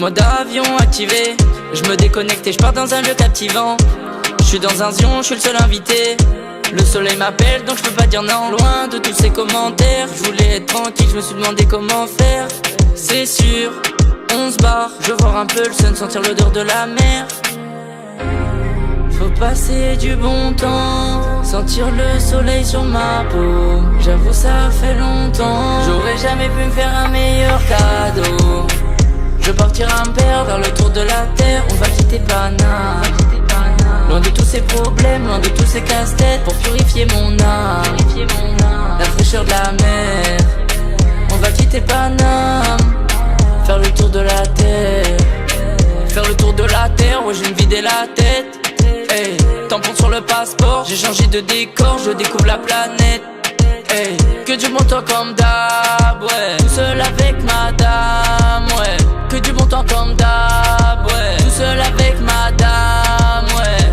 mode avion activé. Je me déconnecte et je pars dans un lieu captivant. Je suis dans un zion, je suis le seul invité. Le soleil m'appelle donc je peux pas dire non. Loin de tous ces commentaires, je voulais être tranquille, je me suis demandé comment faire. C'est sûr, on se barre, je veux voir un peu le sun, sentir l'odeur de la mer. Faut passer du bon temps, sentir le soleil sur ma peau. J'avoue ça fait longtemps, j'aurais jamais pu me faire un meilleur cadeau. Je partirai un père vers le tour de la terre. On va quitter Paname, loin de tous ces problèmes, loin de tous ces casse-têtes. Pour purifier mon âme, la fraîcheur de la mer. On va quitter Paname, faire le tour de la terre. Faire le tour de la terre, ouais je vais me vider la tête. Hey, tampon sur le passeport, j'ai changé de décor, je découvre la planète. Hey, que du bon temps comme d'hab, ouais. Tout seul avec madame, ouais. Que du bon temps comme d'hab, ouais. Tout seul avec madame, ouais.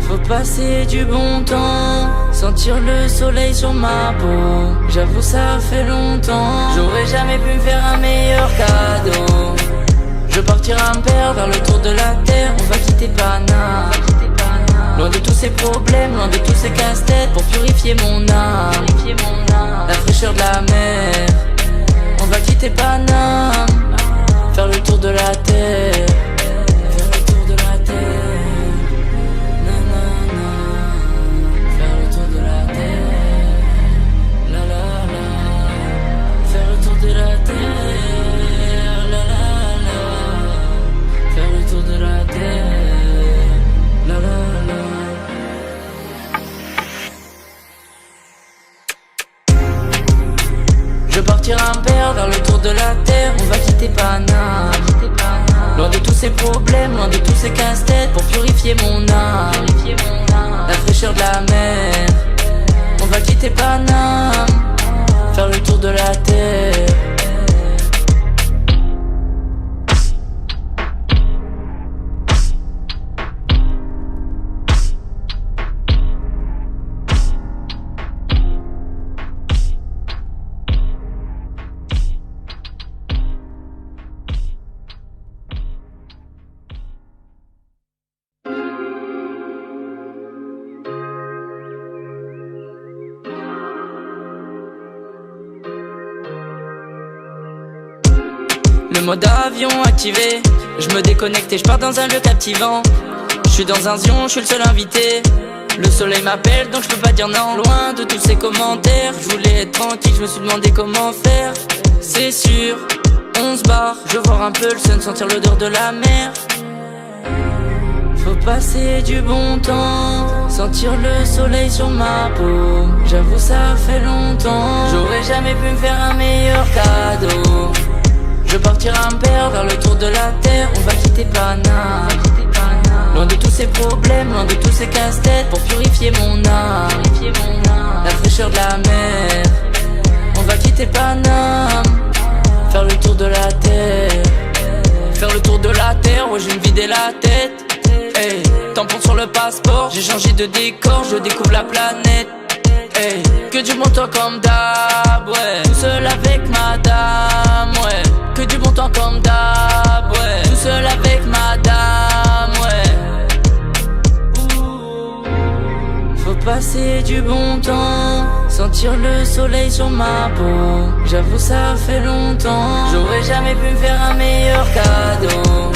Faut passer du bon temps, sentir le soleil sur ma peau. J'avoue ça fait longtemps, j'aurais jamais pu me faire un meilleur cadeau. Je partirai un père vers le tour de la terre. On va quitter Paname, loin de tous ces problèmes, loin de tous ces casse-têtes. Pour purifier mon âme, la fraîcheur de la mer. On va quitter Paname, faire le tour de la terre. Faire le tour de la terre, nanana. Faire le tour de la terre, la la la. Faire le tour de la terre, la la la. Faire le tour de la terre, la la la. Je partirai un père vers le tour de la terre. On va quitter Paname, loin de tous ces problèmes, loin de tous ces casse-têtes. Pour purifier mon âme, la fraîcheur de la mer. On va quitter Paname, faire le tour de la terre. Le mode avion activé. Je me déconnecte et je pars dans un lieu captivant. Je suis dans un zion, je suis le seul invité. Le soleil m'appelle donc je peux pas dire non. Loin de tous ces commentaires, je voulais être tranquille, je me suis demandé comment faire. C'est sûr, on se barre, je veux voir un peu le sun, sentir l'odeur de la mer. Faut passer du bon temps, sentir le soleil sur ma peau. J'avoue ça fait longtemps, j'aurais jamais pu me faire un meilleur cadeau. Je partirai un père vers le tour de la terre. On va quitter Paname, loin de tous ces problèmes, loin de tous ces casse-têtes. Pour purifier mon âme, la fraîcheur de la mer. On va quitter Paname, faire le tour de la terre. Faire le tour de la terre, ouais je vais me vider la tête. Hey, tampon sur le passeport, j'ai changé de décor, je découvre la planète. Hey, que du bon temps comme d'hab, ouais. Tout seul avec madame, ouais. Que du bon temps comme d'hab, ouais. Tout seul avec madame, ouais. Faut passer du bon temps, sentir le soleil sur ma peau. J'avoue ça fait longtemps, j'aurais jamais pu me faire un meilleur cadeau.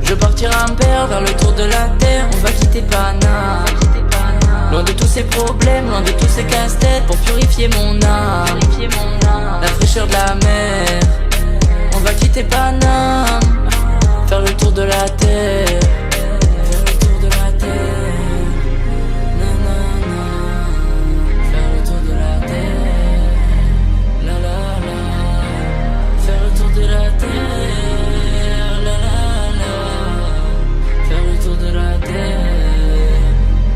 Je partirai un père vers le tour de la terre. On va quitter Paname, loin de tous ces problèmes, loin de tous ces casse-têtes. Pour purifier mon âme, la fraîcheur de la mer. On va quitter Paname, faire le tour de la terre. Faire le tour de la terre, nanana. Faire le tour de la terre, la la la. Faire le tour de la terre, la la la. Faire le tour de la terre,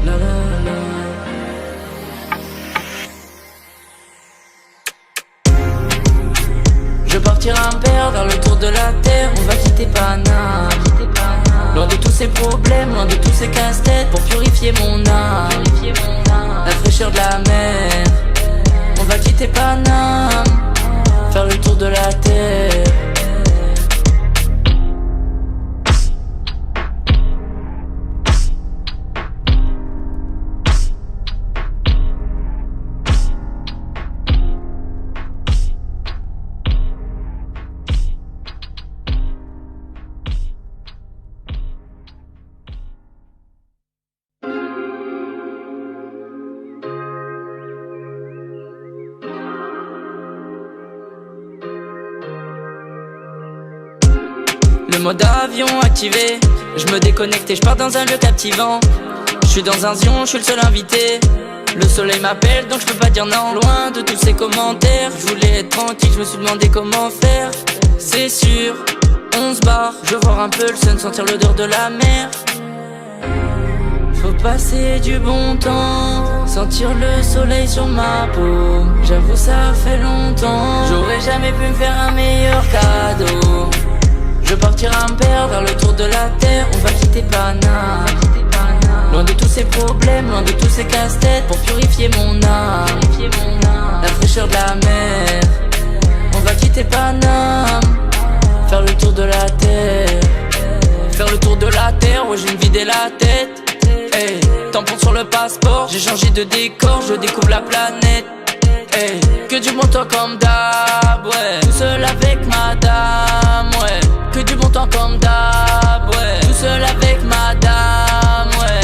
la la la. Je partirai un père vers le tour de la terre. On va quitter Paname, loin de tous ces problèmes, loin de tous ces casse-têtes. Pour purifier mon âme, la fraîcheur de la mer. On va quitter Paname, faire le tour de la terre. mode avion activé, je me déconnecte et je pars dans un lieu captivant. Je suis dans un zion, je suis le seul invité. Le soleil m'appelle donc je peux pas dire non. Loin de tous ces commentaires, je voulais être tranquille, je me suis demandé comment faire. C'est sûr, on se barre, je veux voir un peu le sun, sentir l'odeur de la mer. Faut passer du bon temps, sentir le soleil sur ma peau. J'avoue ça fait longtemps, j'aurais jamais pu me faire un meilleur cadeau. Je partirai me perdre vers le tour de la terre, on va quitter Paname. Loin de tous ces problèmes, loin de tous ces casse-têtes, pour purifier mon âme. La fraîcheur de la mer, on va quitter Paname, faire le tour de la terre. Faire le tour de la terre, ouais je vais me vider la tête. Hey, tampon sur le passeport, j'ai changé de décor, je découvre la planète. Hey, que du bon temps comme d'hab, ouais. Tout seul avec madame, ouais. Que du bon temps comme d'hab, ouais. Tout seul avec madame, ouais.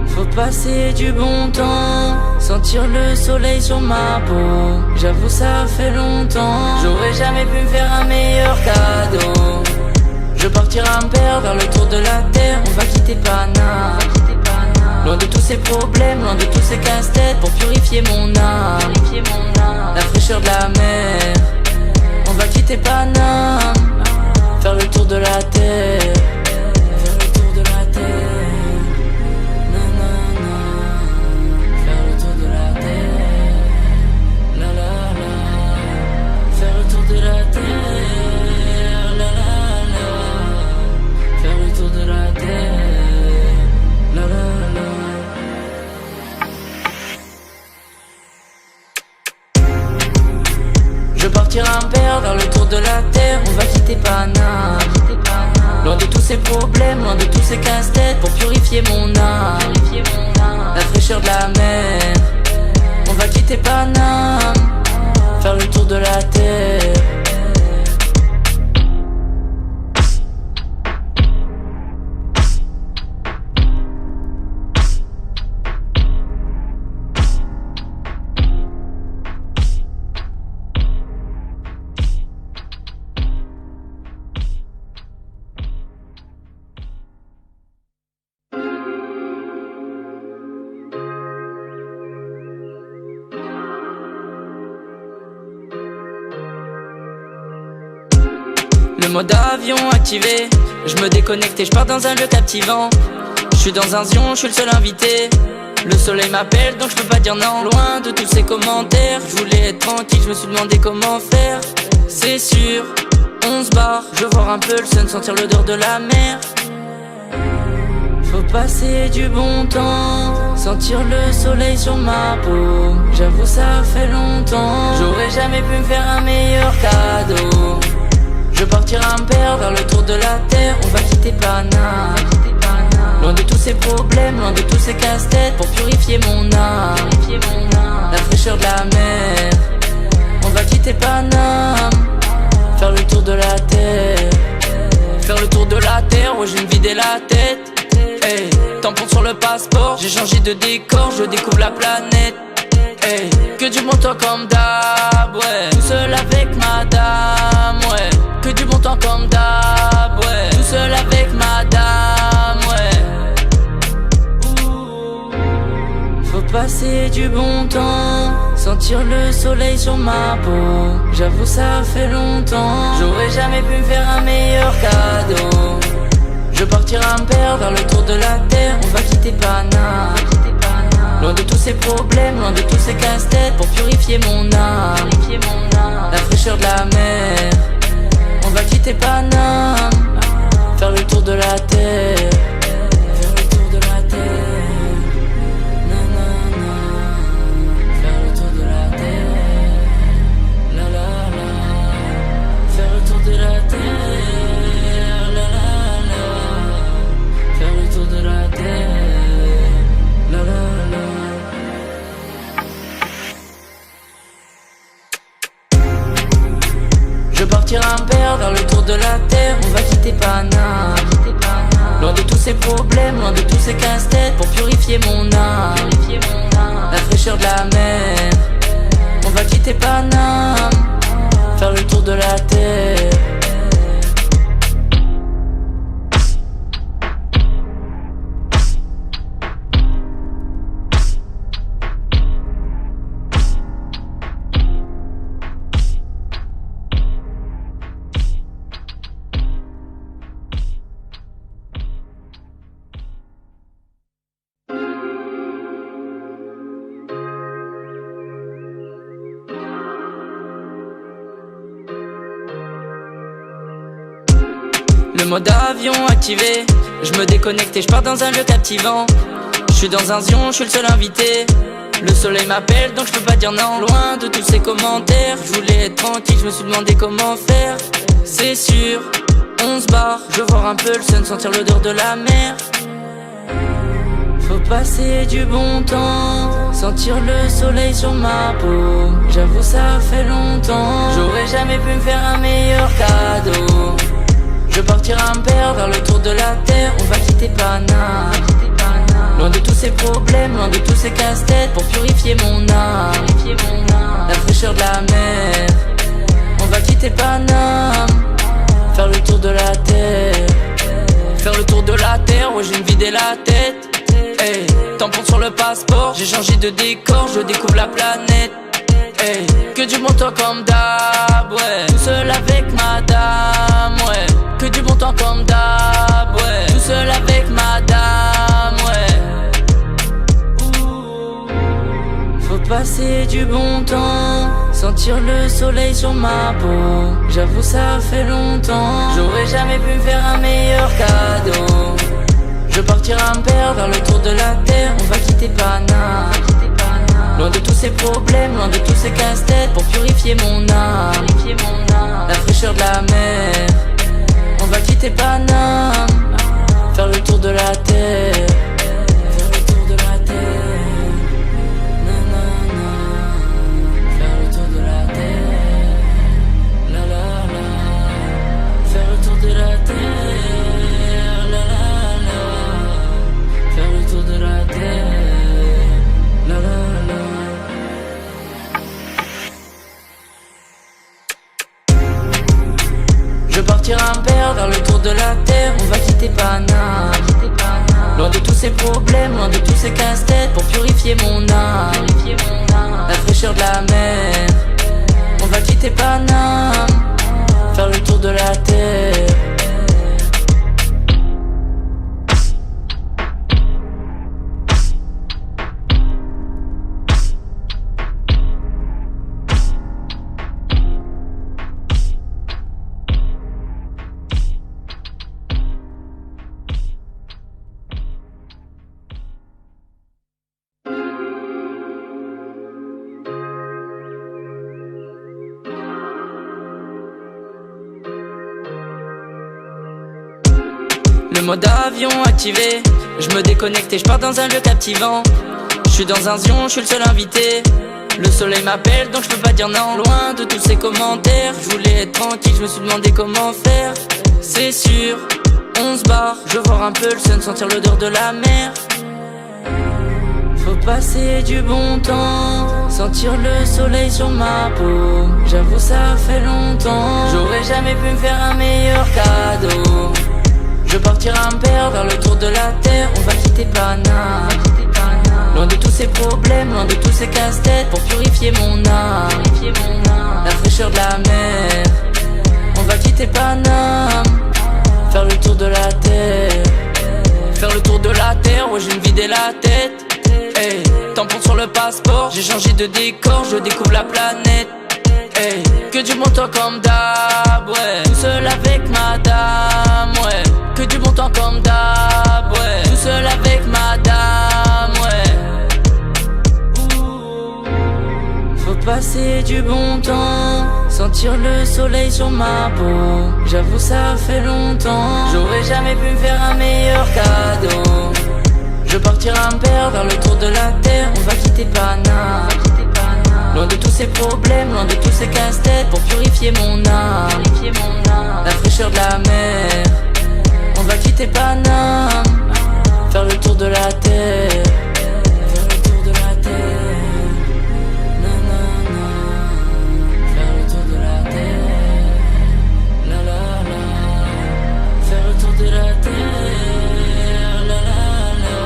Faut passer du bon temps, sentir le soleil sur ma peau. J'avoue ça fait longtemps, j'aurais jamais pu me faire un meilleur cadeau. Je partirai me perdre vers le tour de la terre, on va quitter Paname. Loin de tous ces problèmes, loin de tous ces casse-têtes, pour purifier mon âme. La fraîcheur de la mer, on va quitter Paname, faire le tour de la terre. Faire le tour de la terre, nanana. Faire le tour de la terre, la la la. Faire le tour de la terre, la la la. Faire le tour de la terre, la la la. Je partirai me perdre vers le tour de la terre, on va quitter Paname. Loin de tous ces problèmes, loin de tous ces casse-têtes, pour purifier mon âme. La fraîcheur de la mer, on va quitter Paname, faire le tour de la terre. Le mode avion activé, je me déconnecte et je pars dans un lieu captivant. Je suis dans un zion, je suis le seul invité. Le soleil m'appelle donc je peux pas dire non. Loin de tous ces commentaires, je voulais être tranquille, je me suis demandé comment faire. C'est sûr, on se barre, je veux voir un peu le sun, sentir l'odeur de la mer. Faut passer du bon temps, sentir le soleil sur ma peau. J'avoue ça fait longtemps, j'aurais jamais pu me faire un meilleur cadeau. Je partirai me perdre vers le tour de la terre, on va quitter Paname. Loin de tous ces problèmes, loin de tous ces casse-têtes, pour purifier mon âme. La fraîcheur de la mer, on va quitter Paname, faire le tour de la terre. Faire le tour de la terre, ouais je vais me vider la tête. Hey, tampon sur le passeport, j'ai changé de décor, je découvre la planète. Hey, que du bon temps comme d'hab, ouais. Tout seul avec madame, ouais. Que du bon temps comme d'hab, ouais. Tout seul avec madame, ouais. Faut passer du bon temps, sentir le soleil sur ma peau. J'avoue ça fait longtemps, j'aurais jamais pu me faire un meilleur cadeau. Je partirai me perdre vers le tour de la terre, on va quitter Paname. Loin de tous ces problèmes, loin de tous ces casse-têtes, pour purifier mon âme. La fraîcheur de la mer, on va quitter Paname, faire le tour de la terre. Faire le tour de la terre, nanana. Faire le tour de la terre, la la la. Faire le tour de la terre, la la la. Faire le tour de la terre, la la la. Je partirai me perdre vers le tour de la terre, on va quitter Paname. Loin de tous ces problèmes, loin de tous ces casse-têtes, pour purifier mon âme. La fraîcheur de la mer, on va quitter Paname, faire le tour de la terre. Le mode avion activé, je me déconnecte et je pars dans un lieu captivant. Je suis dans un zion, je suis le seul invité. Le soleil m'appelle donc je peux pas dire non. Loin de tous ces commentaires, je voulais être tranquille, je me suis demandé comment faire. C'est sûr, on se barre, je veux voir un peu le sun, sentir l'odeur de la mer. Faut passer du bon temps, sentir le soleil sur ma peau. J'avoue ça fait longtemps, j'aurais jamais pu me faire un meilleur cadeau. Je partirai un père vers le tour de la terre. On va quitter Paname, loin de tous ces problèmes, loin de tous ces casse-têtes, pour purifier mon âme, la fraîcheur de la mer. On va quitter Paname, faire le tour de la terre. Faire le tour de la terre, ouais je vais me vider la tête. Hey, tampon sur le passeport, j'ai changé de décor, je découvre la planète. Hey, que du bon temps comme d'hab, ouais. Tout seul avec madame, ouais. Que du bon temps comme d'hab, ouais. Tout seul avec madame, ouais. Ouh. Faut passer du bon temps, sentir le soleil sur ma peau. J'avoue ça fait longtemps, j'aurais jamais pu me faire un meilleur cadeau. Je partirai un père vers le tour de la terre. On va quitter Paname, loin de tous ces problèmes, loin de tous ces casse-têtes, pour purifier mon âme, la fraîcheur de la mer. On va quitter Paname, faire le tour de la terre. Faire le tour de la terre. Nanana. Faire le tour de la terre. La la la. Faire le tour de la terre. La la la. Faire le tour de la terre. La la la. Je partirai un père vers le tour de la terre. On va quitter Paname, loin de tous ces problèmes, loin de tous ces casse-têtes, pour purifier mon âme, la fraîcheur de la mer. On va quitter Paname, faire le tour de la terre. Le mode avion activé, je me déconnecte et je pars dans un lieu captivant. Je suis dans un zion, je suis le seul invité. Le soleil m'appelle donc je peux pas dire non. Loin de tous ces commentaires, je voulais être tranquille, je me suis demandé comment faire. C'est sûr, on se barre, je veux voir un peu le sun, sentir l'odeur de la mer. Faut passer du bon temps, sentir le soleil sur ma peau. J'avoue ça fait longtemps, j'aurais jamais pu me faire un meilleur cadeau. Je partirai un père vers le tour de la terre. On va quitter Paname, loin de tous ces problèmes, loin de tous ces casse-têtes, pour purifier mon âme, la fraîcheur de la mer. On va quitter Paname, faire le tour de la terre. Faire le tour de la terre, ouais je vais me vider la tête. Hey, tampon sur le passeport, j'ai changé de décor, je découvre la planète. Hey, que du bon temps comme d'hab, ouais. Tout seul avec madame, ouais. Que du bon temps comme d'hab, ouais. Tout seul avec madame, ouais. Ouh. Faut passer du bon temps, sentir le soleil sur ma peau. J'avoue ça fait longtemps, j'aurais jamais pu me faire un meilleur cadeau. Je partirai un père vers le tour de la terre. On va quitter Paname, loin de tous ces problèmes, loin de tous ces casse-têtes, pour purifier mon âme, la fraîcheur de la mer. On va quitter Paname, faire le tour de la terre. Faire le tour de la terre. Nanana. Faire le tour de la terre. terre, la la la.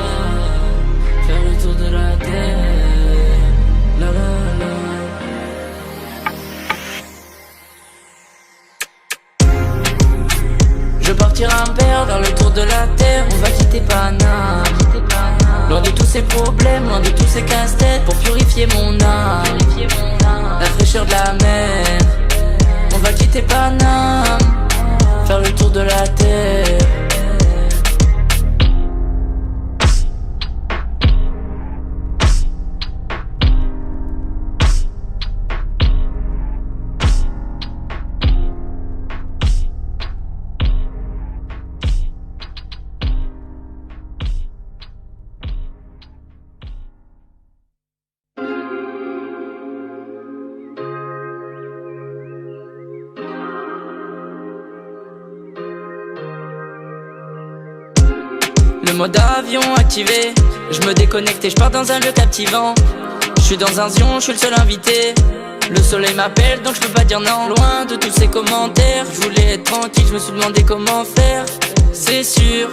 Faire le tour de la terre, la la la. Je partirai un père vers le tour de la terre. On va quitter Paname, loin de tous ces problèmes, loin de tous ces casse-têtes, pour purifier mon âme, la fraîcheur de la mer. On va quitter Paname, faire le tour de la terre. Le mode avion activé, je me déconnecte et je pars dans un lieu captivant. Je suis dans un zion, je suis le seul invité. Le soleil m'appelle donc je peux pas dire non. Loin de tous ces commentaires, je voulais être tranquille, je me suis demandé comment faire. C'est sûr,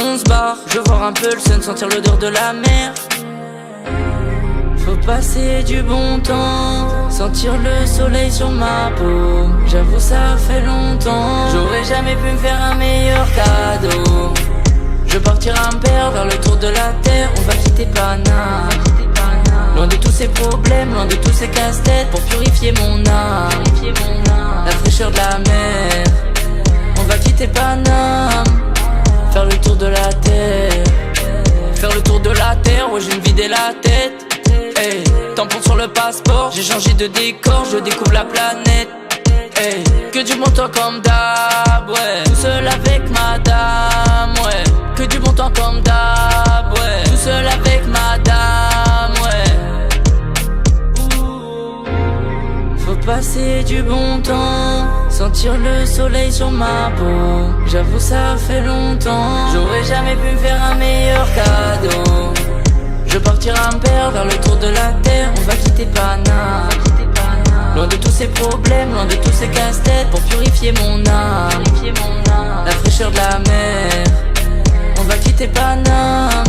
on se barre, je veux voir un peu le sun, sentir l'odeur de la mer. Faut passer du bon temps, sentir le soleil sur ma peau. J'avoue ça fait longtemps, j'aurais jamais pu me faire un meilleur cadeau. Je partirai un père vers le tour de la terre. On va quitter Paname, loin de tous ces problèmes, loin de tous ces casse-têtes, pour purifier mon âme, la fraîcheur de la mer. On va quitter Paname, faire le tour de la terre. Faire le tour de la terre, ouais je vais me vider la tête. Hey, tampon sur le passeport, j'ai changé de décor, je découvre la planète. Hey, que du bon temps comme d'hab, ouais. Tout seul avec madame, ouais. Que du bon temps comme d'hab, ouais. Tout seul avec madame, ouais. Faut passer du bon temps, sentir le soleil sur ma peau. J'avoue ça fait longtemps, j'aurais jamais pu me faire un meilleur cadeau. Je partirai un père vers le tour de la terre. On va quitter Paname, loin de tous ces problèmes, loin de tous ces casse-têtes, pour purifier mon âme, la fraîcheur de la mer. On va quitter Paname,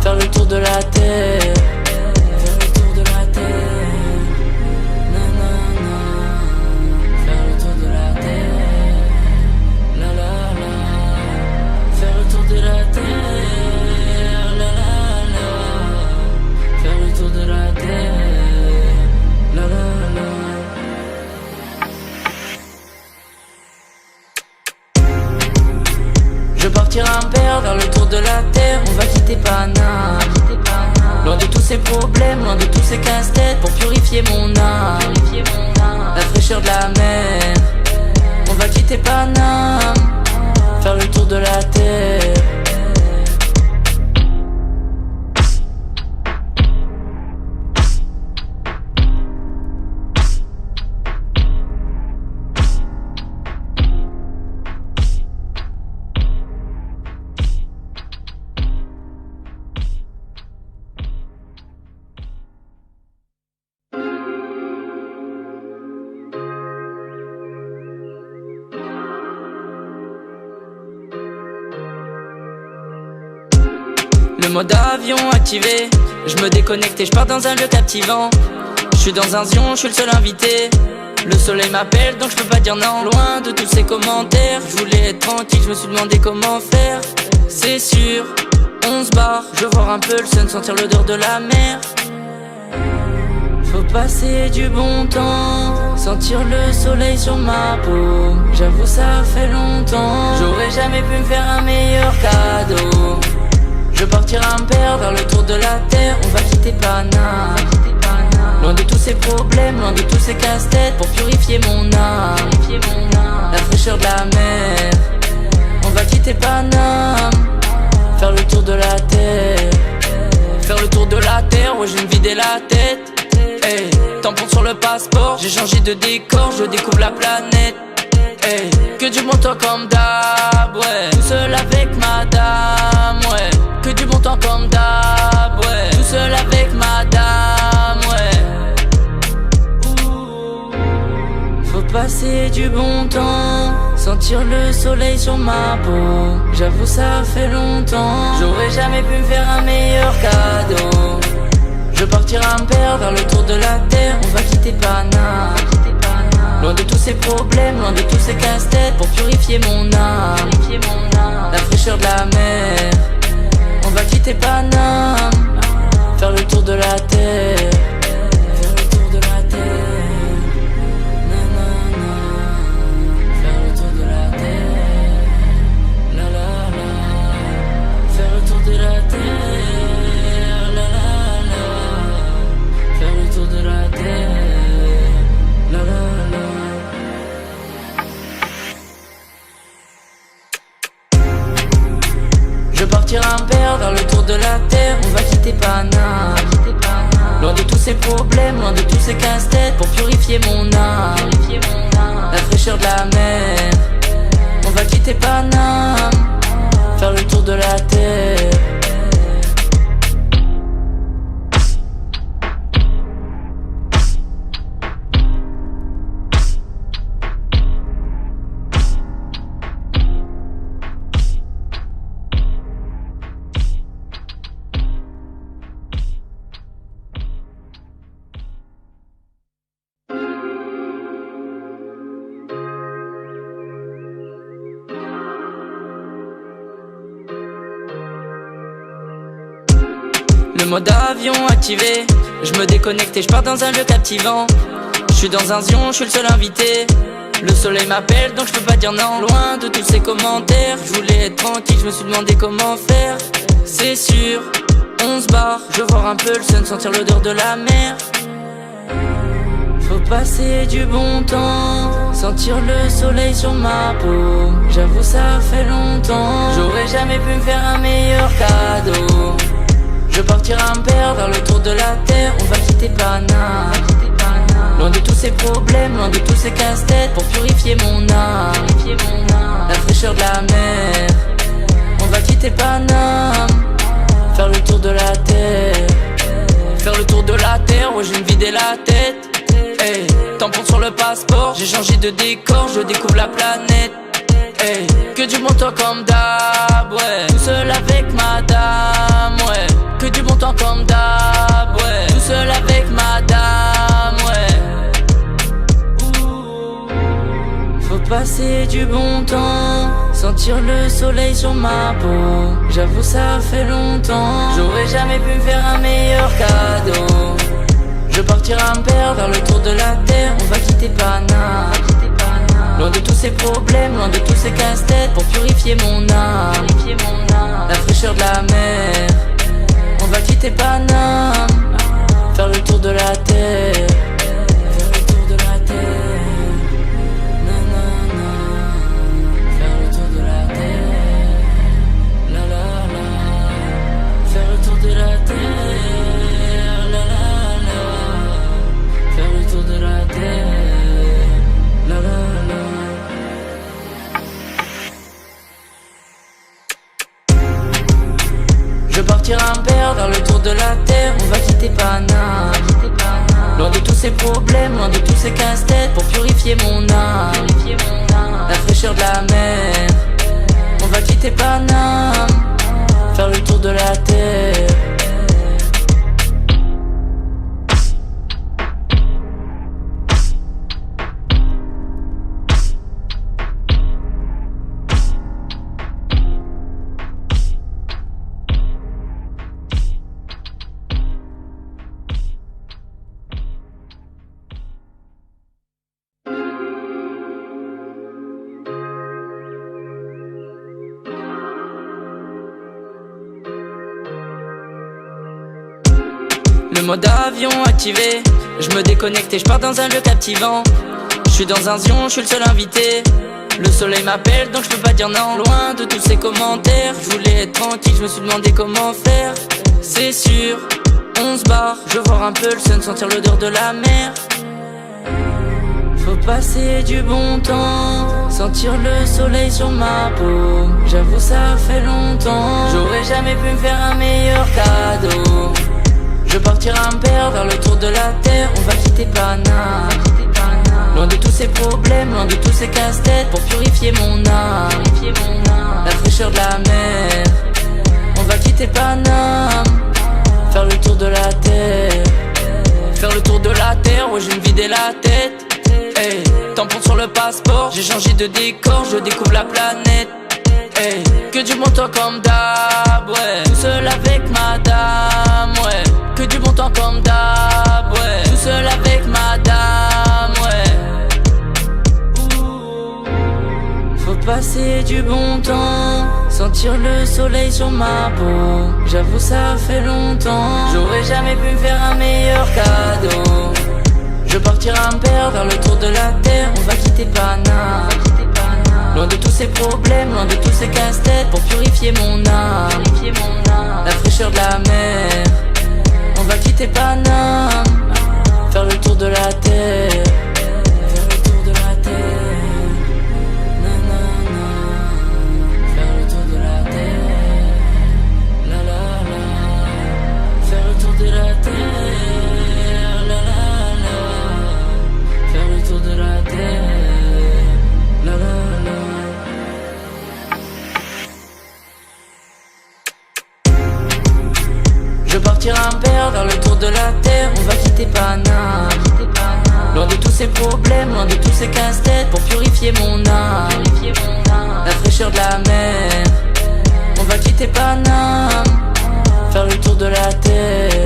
faire le tour de la terre. Faire le tour de la terre, nanana. Faire le tour de la terre, la la la. Faire le tour de la terre, la la la. Faire le tour de la terre, la la la. Je partirai un père vers le tour de la terre. On va quitter Paname, loin de tous ces problèmes, loin de tous ces casse-têtes, pour purifier mon âme, la fraîcheur de la mer. On va quitter Paname, faire le tour de la terre. Le mode avion activé, je me déconnecte et je pars dans un lieu captivant. Je suis dans un zion, je suis le seul invité. Le soleil m'appelle donc je peux pas dire non. Loin de tous ces commentaires, je voulais être tranquille, je me suis demandé comment faire. C'est sûr, on se barre, je veux voir un peu le sun, sentir l'odeur de la mer. Faut passer du bon temps, sentir le soleil sur ma peau. J'avoue ça fait longtemps, j'aurais jamais pu me faire un meilleur cadeau. Je partirai un père vers le tour de la terre. On va quitter Paname, loin de tous ces problèmes, loin de tous ces casse-têtes, pour purifier mon âme, la fraîcheur de la mer. On va quitter Paname, faire le tour de la terre. Faire le tour de la terre, ouais je vais me vider la tête. Hey, tampon sur le passeport, j'ai changé de décor, je découvre la planète. Hey, que du bon temps comme d'hab, ouais. Tout seul avec madame, ouais. Que du bon temps comme d'hab, ouais. Tout seul avec madame, ouais. Faut passer du bon temps, sentir le soleil sur ma peau. J'avoue ça fait longtemps, j'aurais jamais pu me faire un meilleur cadeau. Je partirai un père vers le tour de la terre. On va quitter Paname, loin de tous ces problèmes, loin de tous ces casse-têtes, pour purifier mon âme, la fraîcheur de la mer. On va quitter Paname, faire le tour de la terre, faire le tour de la terre, nanana, faire le tour de la terre, la la la, faire le tour de la terre, la la la, faire le tour de la terre, la la la. Je partirai un père vers le tour de la terre. On va quitter Paname, loin de tous ces problèmes, loin de tous ces casse-têtes, pour purifier mon âme, la fraîcheur de la mer. On va quitter Paname, faire le tour de la terre. Le mode avion activé, je me déconnecte et je pars dans un lieu captivant. Je suis dans un zion, je suis le seul invité. Le soleil m'appelle donc je peux pas dire non. Loin de tous ces commentaires, je voulais être tranquille, je me suis demandé comment faire. C'est sûr, on se barre, je veux voir un peu le sun, sentir l'odeur de la mer. Faut passer du bon temps, sentir le soleil sur ma peau. J'avoue ça fait longtemps, j'aurais jamais pu me faire un meilleur cadeau. Je partirai un père vers le tour de la terre. On va quitter Paname, loin de tous ces problèmes, loin de tous ces casse-têtes, pour purifier mon âme, la fraîcheur de la mer. On va quitter Paname, faire le tour de la terre, faire le tour de la terre, ouais je vais me vider la tête. Hey, tampon sur le passeport, j'ai changé de décor, je découvre la planète. Hey, que du bon temps comme d'hab, ouais. Tout seul avec madame, ouais. Que du bon temps comme d'hab, ouais. Tout seul avec madame, ouais. Faut passer du bon temps, sentir le soleil sur ma peau. J'avoue ça fait longtemps, j'aurais jamais pu me faire un meilleur cadeau. Je partirai un père vers le tour de la terre. On va quitter Paname, loin de tous ces problèmes, loin de tous ces casse-têtes, pour purifier mon âme, la fraîcheur de la mer. On va quitter Paname, faire le tour de la terre, faire le tour de la terre, nanana, faire le tour de la terre, la la la, faire le tour de la terre, la la la, faire le tour de la terre, la la la. Je partirai un père vers le tour de la terre. On va quitter Paname, loin de tous ces problèmes, loin de tous ces casse-têtes, pour purifier mon âme, la fraîcheur de la mer. On va quitter Paname, faire le tour de la terre. Le mode avion activé, je me déconnecte et je pars dans un lieu captivant. Je suis dans un zion, je suis le seul invité. Le soleil m'appelle donc je peux pas dire non. Loin de tous ces commentaires, je voulais être tranquille, je me suis demandé comment faire. C'est sûr, on se barre, je veux voir un peu le sun, sentir l'odeur de la mer. Faut passer du bon temps, sentir le soleil sur ma peau. J'avoue ça fait longtemps, j'aurais jamais pu me faire un meilleur cadeau. Je partirai un père vers le tour de la terre. On va quitter Paname, Loin de tous ces problèmes, loin de tous ces casse-têtes. Pour purifier mon âme, la fraîcheur de la mer. On va quitter Paname, faire le tour de la terre. Faire le tour de la terre, ouais je vais me vider la tête. Hey, tampon sur le passeport, j'ai changé de décor, je découvre la planète. Hey, que du bon temps comme d'hab, ouais. Tout seul avec madame, ouais. Que du bon temps comme d'hab, ouais. Tout seul avec madame, ouais. Ouh. Faut passer du bon temps, sentir le soleil sur ma peau. J'avoue ça fait longtemps, j'aurais jamais pu me faire un meilleur cadeau. Je partirai un père vers le tour de la terre. On va quitter Paname, loin de tous ces problèmes, loin de tous ces casse-têtes. Pour purifier mon âme, la fraîcheur de la mer. On va quitter Paname, faire le tour de la terre. Faire le tour de la terre, nanana. Faire le tour de la terre, la la la. Faire le tour de la terre, la la la. Faire le tour de la terre, la la la. Je partirai un père vers le tour de la terre. On va quitter Paname, loin de tous ces problèmes, loin de tous ces casse-têtes. Pour purifier mon âme, la fraîcheur de la mer. On va quitter Paname, faire le tour de la terre.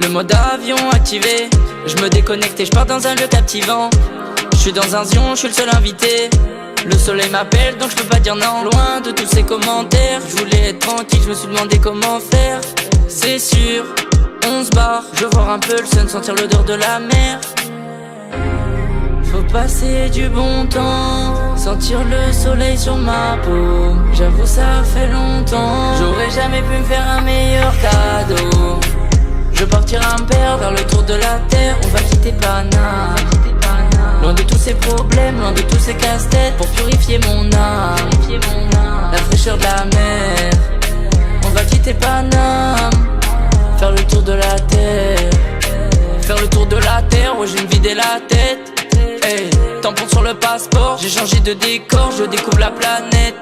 Le mode avion activé, je me déconnecte et je pars dans un lieu captivant. Je suis dans un zion, je suis le seul invité. Le soleil m'appelle donc je peux pas dire non. Loin de tous ces commentaires, je voulais être tranquille, je me suis demandé comment faire. C'est sûr, on se barre, je veux voir un peu le sun, sentir l'odeur de la mer. Faut passer du bon temps, sentir le soleil sur ma peau. J'avoue ça fait longtemps, j'aurais jamais pu me faire un meilleur cadeau. Je partirai un père vers le tour de la terre. On va quitter Paname, loin de tous ces problèmes, loin de tous ces casse-têtes. Pour purifier mon âme, la fraîcheur de la mer. On va quitter Paname, faire le tour de la terre. Faire le tour de la terre, ouais je vais me vider la tête. Hey, tampon sur le passeport, j'ai changé de décor, je découvre la planète.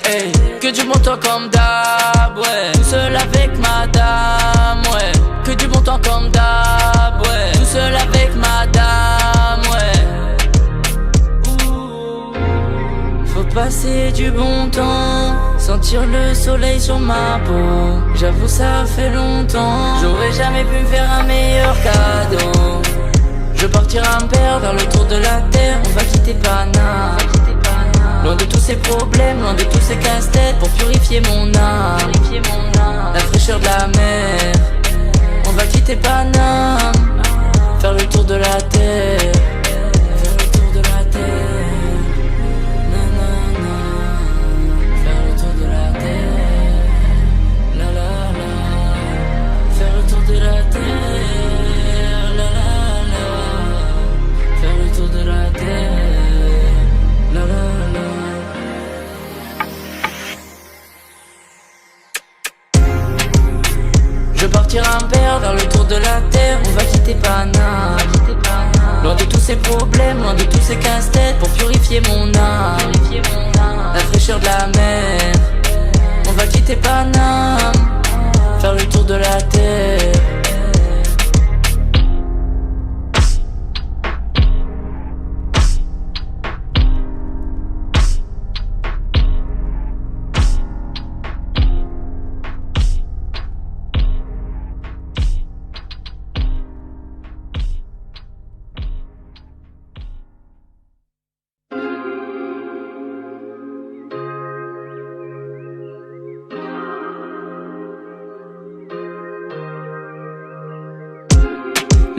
Hey, que du bon temps comme d'hab, ouais. Tout seul avec madame, ouais. Que du bon temps comme d'hab, ouais. Tout seul avec madame, ouais. Ouh. Faut passer du bon temps, sentir le soleil sur ma peau. J'avoue ça fait longtemps, j'aurais jamais pu me faire un meilleur cadeau. Je partirai un père vers le tour de la terre. On va quitter Paname, loin de tous ces problèmes, loin de tous ces casse-têtes. Pour purifier mon âme, la fraîcheur de la mer. On va quitter Paname, faire le tour de la terre. Faire le tour de la terre, nanana. Faire le tour de la terre, la la la. Faire le tour de la terre, la la la. Faire le tour de la terre, la la la. Je partirai un père vers le tour de la terre. On va quitter Paname, loin de tous ces problèmes, loin de tous ces casse-têtes. Pour purifier mon âme, la fraîcheur de la mer. On va quitter Paname, faire le tour de la terre.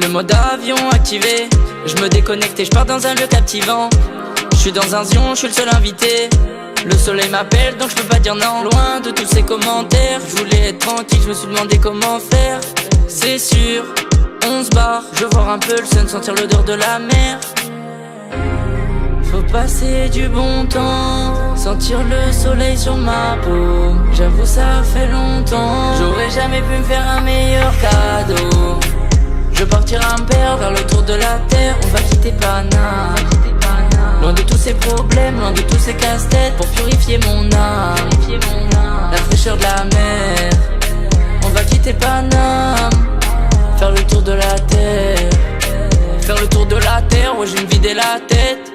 Le mode avion activé, je me déconnecte et je pars dans un lieu captivant. Je suis dans un zion, je suis le seul invité. Le soleil m'appelle donc je peux pas dire non. Loin de tous ces commentaires, je voulais être tranquille, je me suis demandé comment faire. C'est sûr, on se barre, je veux voir un peu le sun, sentir l'odeur de la mer. Faut passer du bon temps, sentir le soleil sur ma peau. J'avoue ça fait longtemps, j'aurais jamais pu me faire un meilleur cadeau. Je partirai un père vers le tour de la terre, on va quitter Paname. Loin de tous ces problèmes, loin de tous ces casse-têtes, pour purifier mon âme. La fraîcheur de la mer, on va quitter Paname. Faire le tour de la terre, faire le tour de la terre, ouais je vais me vider la tête.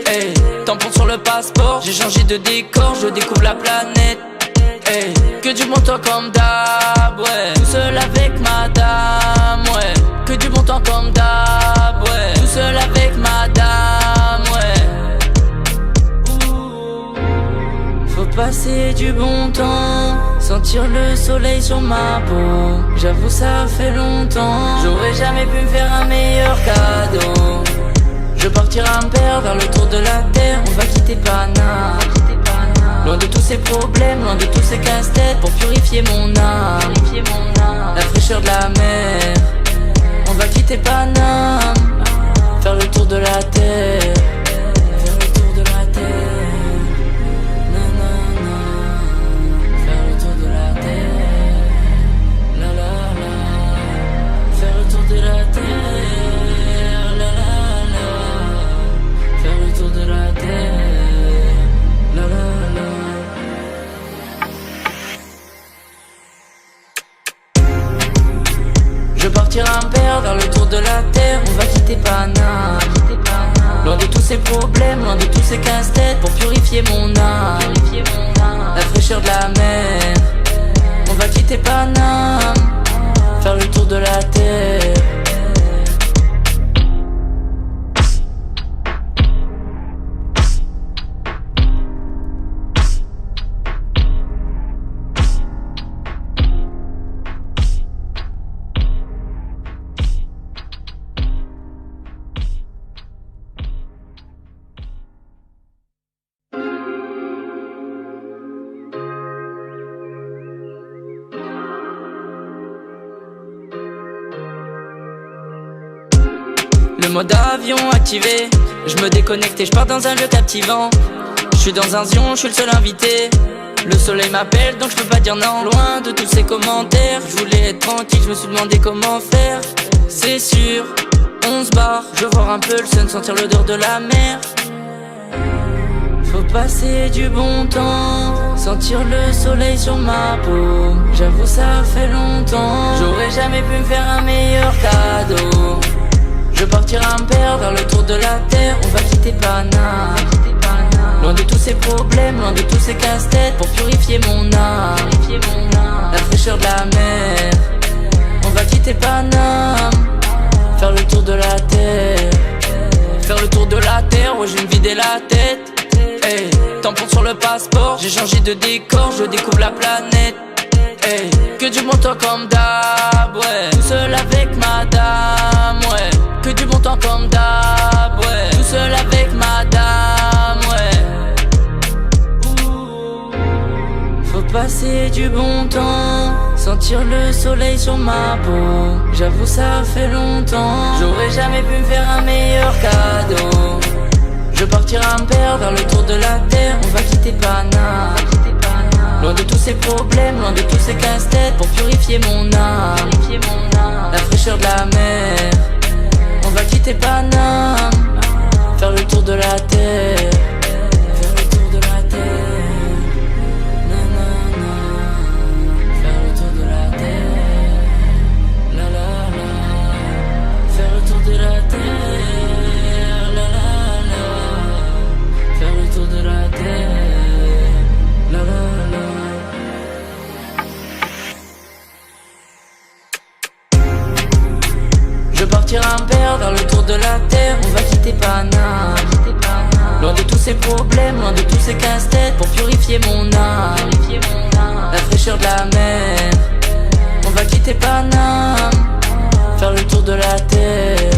Hey, tampon sur le passeport, j'ai changé de décor, je découvre la planète. Hey, que du bon temps comme d'hab, ouais. Tout seul avec madame, ouais. Que du bon temps comme d'hab, ouais. Tout seul avec madame, ouais. Faut passer du bon temps, sentir le soleil sur ma peau. J'avoue ça fait longtemps, j'aurais jamais pu me faire un meilleur cadeau. Je partirai un père vers le tour de la terre, on va quitter Paname. Loin de tous ces problèmes, loin de tous ces casse-têtes, pour purifier mon âme. La fraîcheur de la mer, on va quitter Paname. Faire le tour de la terre, faire le tour de la terre. Nanana, faire le tour de la terre. La la la, faire le tour de la terre. La la la, faire le tour de la terre. La la la. Je partirai un père vers le tour de la terre, on va quitter Paname. Loin de tous ces problèmes, loin de tous ces casse-têtes, pour purifier mon âme. La fraîcheur de la mer, on va quitter Paname. Faire le tour de la terre. Le mode avion activé, je me déconnecte et je pars dans un lieu captivant. Je suis dans un zion, je suis le seul invité. Le soleil m'appelle donc je peux pas dire non. Loin de tous ces commentaires, je voulais être tranquille, je me suis demandé comment faire. C'est sûr, on se barre, je veux voir un peu le sun, sentir l'odeur de la mer. Faut passer du bon temps, sentir le soleil sur ma peau. J'avoue ça fait longtemps, j'aurais jamais pu me faire un meilleur cadeau. Je partirai un père vers le tour de la terre, on va quitter Paname. Loin de tous ces problèmes, loin de tous ces casse-têtes, pour purifier mon âme. La fraîcheur de la mer, on va quitter Paname. Faire le tour de la terre, faire le tour de la terre, ouais je vais me vider la tête. Hey, tampon sur le passeport, j'ai changé de décor, je découvre la planète. Hey, que du bon temps comme d'hab, ouais. Tout seul avec madame, ouais. Que du bon temps comme d'hab, ouais. Tout seul avec madame, ouais. Faut passer du bon temps, sentir le soleil sur ma peau. J'avoue ça fait longtemps, j'aurais jamais pu me faire un meilleur cadeau. Je partirai un père vers le tour de la terre, on va quitter Paname. Loin de tous ces problèmes, loin de tous ces casse-têtes, pour purifier mon âme. La fraîcheur de la mer, on va quitter Paname. Faire le tour de la terre, faire le tour de la terre. Nanana, faire le tour de la terre. La la la, faire le tour de la terre. La la la, faire le tour de la terre. La la la. Je partirai un père vers le tour de la terre, on va quitter Paname. Loin de tous ces problèmes, loin de tous ces casse-têtes, pour purifier mon âme. La fraîcheur de la mer, on va quitter Paname. Faire le tour de la terre.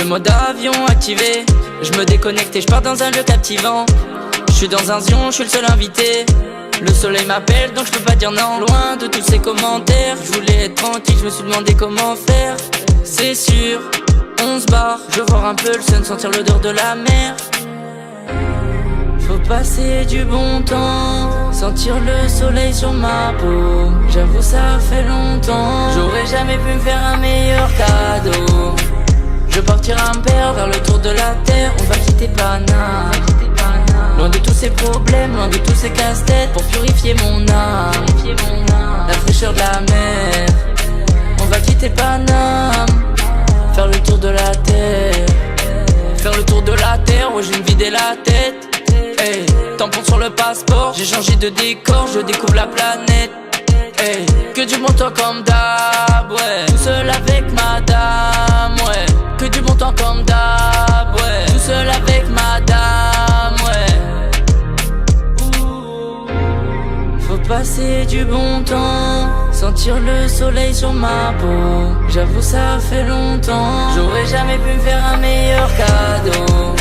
mode avion activé, je me déconnecte et je pars dans un lieu captivant. Je suis dans un zion, je suis le seul invité. Le soleil m'appelle donc je peux pas dire non. Loin de tous ces commentaires, je voulais être tranquille, je me suis demandé comment faire. C'est sûr, on se barre, je veux voir un peu le sun, sentir l'odeur de la mer. Faut passer du bon temps, sentir le soleil sur ma peau. J'avoue ça fait longtemps, j'aurais jamais pu me faire un meilleur cadeau. Je partirai un père vers le tour de la terre, on va quitter Paname. Loin de tous ces problèmes, loin de tous ces casse-têtes, pour purifier mon âme. La fraîcheur de la mer, on va quitter Paname, faire le tour de la terre. Faire le tour de la terre, ouais je vais me vider la tête. Hey, tampon sur le passeport, j'ai changé de décor, je découvre la planète. Hey, que du bon temps comme d'hab, ouais. Tout seul avec madame, ouais. Que du bon temps comme d'hab, ouais. Tout seul avec madame, ouais. Faut passer du bon temps, sentir le soleil sur ma peau. J'avoue ça fait longtemps, j'aurais jamais pu me faire un meilleur cadeau.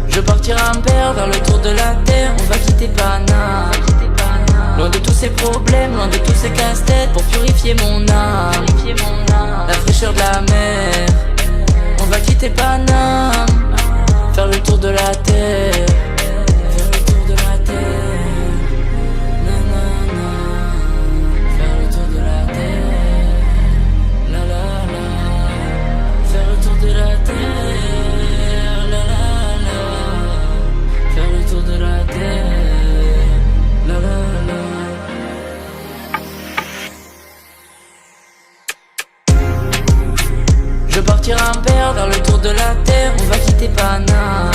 Je partirai un père vers le tour de la terre, on va quitter Paname. Loin de tous ces problèmes, loin de tous ces casse-têtes, pour purifier mon âme. La fraîcheur de la mer, on va quitter Paname, faire le tour de la terre. Faire le tour de la terre, nanana. Faire le tour de la terre, la la la. Faire le tour de la terre, la la la. Faire le tour de la terre, la la la. Je partirai un père vers le tour de la terre, on va quitter Paname.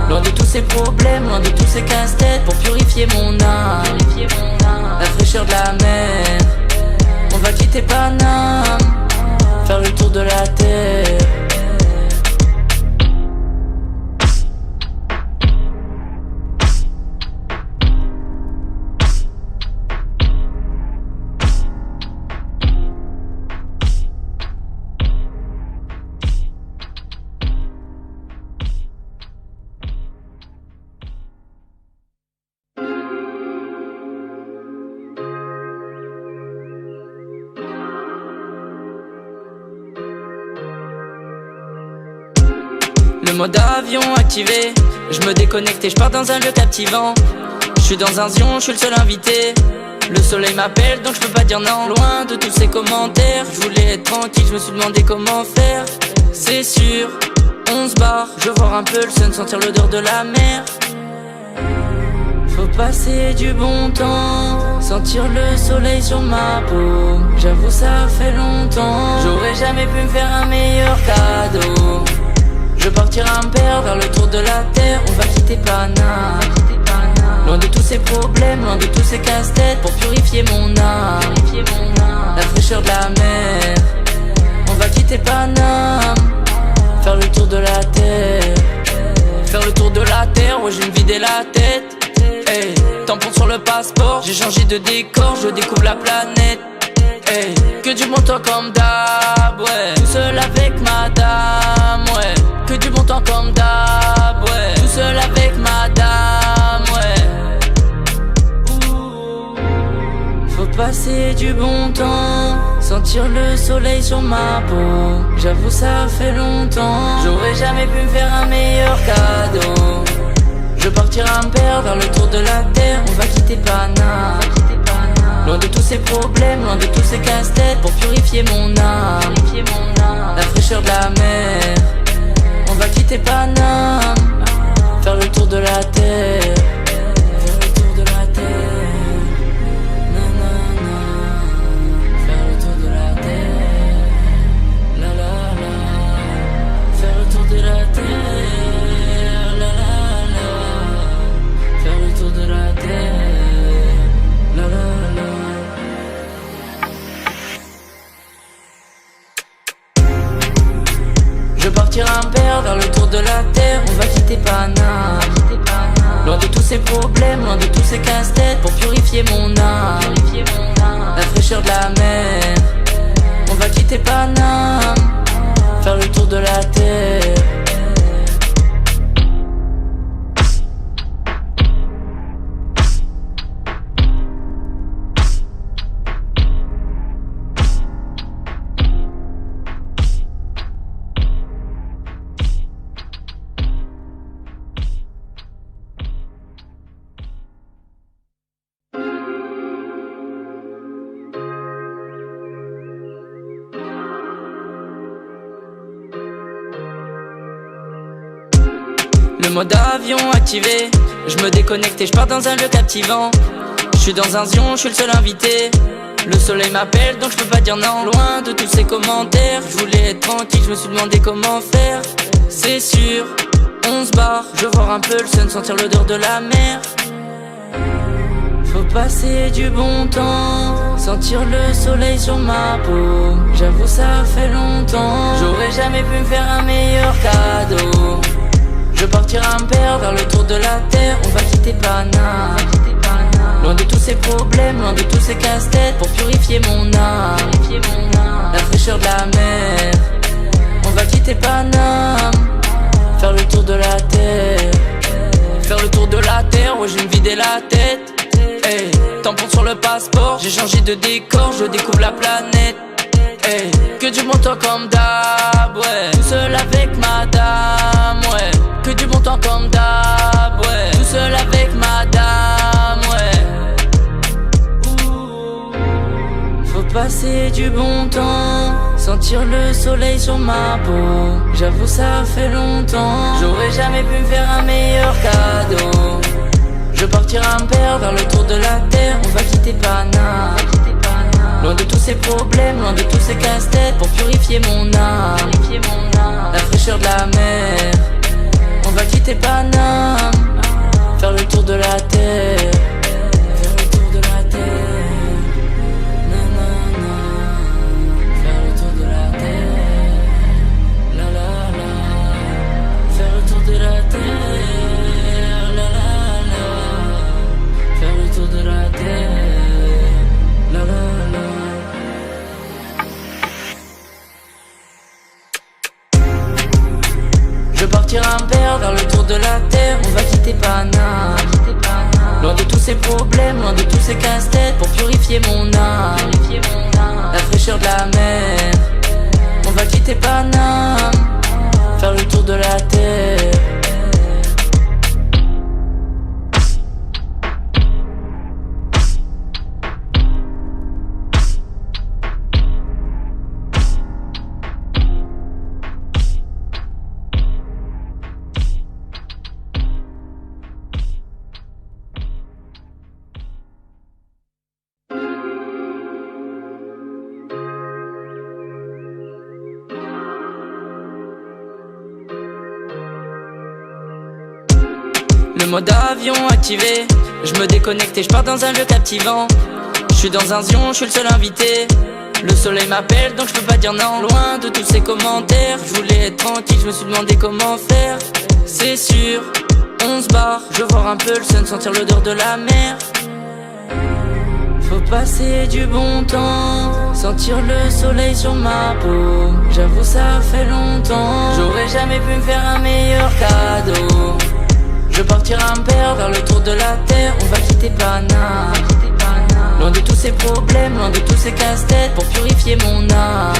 Loin de tous ces problèmes, loin de tous ces casse-têtes, pour purifier mon âme. La fraîcheur de la mer, on va quitter Paname, faire le tour de la terre. Le mode avion activé, je me déconnecte et je pars dans un lieu captivant. Je suis dans un zion, je suis le seul invité. Le soleil m'appelle donc je peux pas dire non. Loin de tous ces commentaires, je voulais être tranquille, je me suis demandé comment faire. C'est sûr, on se barre, je veux voir un peu le sun, sentir l'odeur de la mer. Faut passer du bon temps, sentir le soleil sur ma peau. J'avoue ça fait longtemps, j'aurais jamais pu me faire un meilleur cadeau. Je partirai un père vers le tour de la terre, on va quitter Paname. Loin de tous ces problèmes, loin de tous ces casse-têtes, pour purifier mon âme. La fraîcheur de la mer, on va quitter Paname, faire le tour de la terre. Faire le tour de la terre, ouais je vais me vider la tête. Hey, tampon sur le passeport, j'ai changé de décor, je découvre la planète. Hey, que du bon temps comme d'hab, ouais. Tout seul avec madame, ouais. Que du bon temps comme d'hab, ouais. Tout seul avec madame, ouais. Faut passer du bon temps, sentir le soleil sur ma peau. J'avoue ça fait longtemps, j'aurais jamais pu me faire un meilleur cadeau. Je partirai un père vers le tour de la terre, on va quitter Paname. Loin de tous ces problèmes, loin de tous ces casse-têtes, pour purifier mon âme. La fraîcheur de la mer, on va quitter Paname, faire le tour de la terre. Faire le tour de la terre, nanana. Faire le tour de la terre, la la la. Faire le tour de la terre, la la la. Faire le tour de la terre, la la la. Je partirai un père vers le tour de la terre, on va quitter Paname. Loin de tous ces problèmes, loin de tous ces casse-têtes, pour purifier mon âme. La fraîcheur de la mer, on va quitter Paname, faire le tour de la terre. Le mode avion activé, je me déconnecte et je pars dans un lieu captivant. Je suis dans un zion, je suis le seul invité. Le soleil m'appelle donc je peux pas dire non. Loin de tous ces commentaires, je voulais être tranquille, je me suis demandé comment faire. C'est sûr, on se barre, je veux voir un peu le sun, sentir l'odeur de la mer. Faut passer du bon temps, sentir le soleil sur ma peau. J'avoue ça fait longtemps, j'aurais jamais pu me faire un meilleur cadeau. Je partirai un père vers le tour de la terre. On va quitter Paname, loin de tous ces problèmes, loin de tous ces casse-têtes, pour purifier mon âme, la fraîcheur de la mer. On va quitter Paname, faire le tour de la terre. Faire le tour de la terre, ouais je vais me vider la tête. Hey, tampon sur le passeport, j'ai changé de décor, je découvre la planète. Hey, que du bon temps comme d'hab, ouais. Tout seul avec madame, ouais. Que du bon temps comme d'hab, ouais. Tout seul avec madame, ouais. Faut passer du bon temps, sentir le soleil sur ma peau. J'avoue ça fait longtemps, j'aurais jamais pu me faire un meilleur cadeau. Je partirai un père vers le tour de la terre. On va quitter Paname, loin de tous ces problèmes, loin de tous ces casse-têtes, pour purifier mon âme, la fraîcheur de la mer. On va quitter Paname, faire le tour de la terre. Faire le tour de la terre, nanana. Faire le tour de la terre, la la la. Faire le tour de la terre, la la la. Faire le tour de la terre, la la la. Je partirai un père vers le tour de la terre. On va quitter Paname, loin de tous ces problèmes, loin de tous ces casse-têtes, pour purifier mon âme, la fraîcheur de la mer. On va quitter Paname, faire le tour de la terre. Le mode avion activé, je me déconnecte et je pars dans un lieu captivant. Je suis dans un zion, je suis le seul invité. Le soleil m'appelle donc je peux pas dire non. Loin de tous ces commentaires, je voulais être tranquille, je me suis demandé comment faire. C'est sûr, on se barre, je veux voir un peu le sun, sentir l'odeur de la mer. Faut passer du bon temps, sentir le soleil sur ma peau. J'avoue ça fait longtemps, j'aurais jamais pu me faire un meilleur cadeau. Je partirai un père vers le tour de la terre. On va quitter Paname, loin de tous ces problèmes, loin de tous ces casse-têtes, pour purifier mon âme,